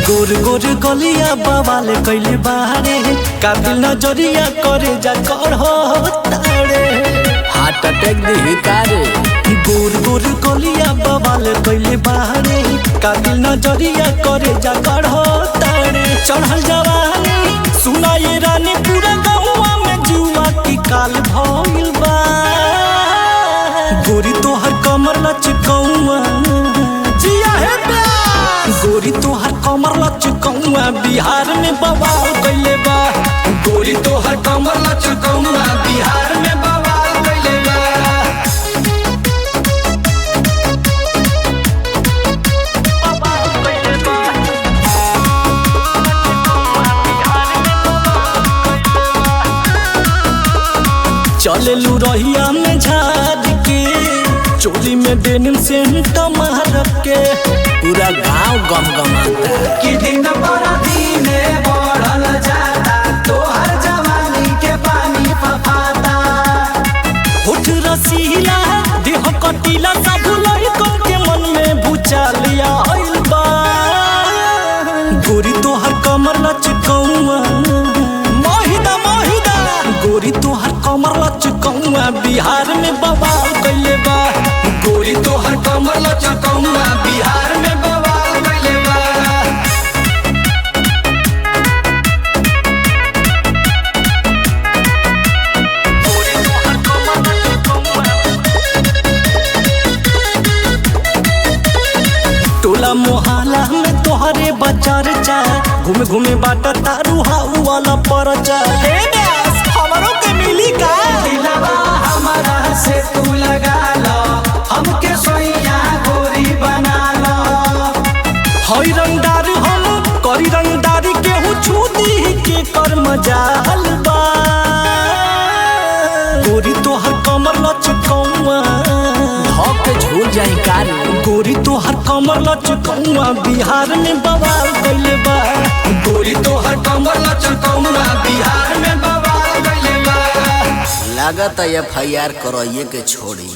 गोर गोर गलिया बवाल कैले बारे कातिल नजरिया करे जा कर हो तारे हार्ट अटैक दी कारे। गोर गोर गलिया बवाल कैले बारे कातिल नजरिया करे जा कर हो तारे चढ़ल जवानी सुना ये रानी पूरा गाँव में जुआ की काल भइल बा गोरी तोहर कमर लचकौआ जिया है गोरी तोहर कमर लचकौआ बिहार में बवाल कैले बा गोरी तोहर कमर लचकौआ बिहार में बवाल कैले बा चलेलू रहिया में झाड़ के चोली में डेनिम सेंट मार के पूरा गांव गमगमाता कि दिन पर दिन बढ़ल जाता तोहर जवानी के पानी फफाता होठ रसीला देह कटीला सब लड़कों के मन में भूचालिया आइल बा गोरी तोहर कमर लचकौआ मोहिदा मोहिदा गोरी तोहर कमर लचकौआ बिहार में बवाल कैले बा गोरी तोहर कमर लचकौआ बिहार में बवाल कैले बा टोला मोहल्ला में तोहरे बाजार चा घूमे घूमे बाटा तारू हाउ वाला परचा हमारो के मिली का दिलवा हमारा से तू लगा लो हमके सोइया गोरी बना लो हई रंगदार हम करी रंगदारी केहू छूती के कर मजाल बा गोरी तोहर कमर लचकौआ धक झूल जाई कारे। गोरी तोहर कमर लचकौआ बिहार में बवाल कैले बा गोरी तोहर कमर लचकौआ बिहार में बवाल कैले बा लागत FIR करइए के छोड़ी।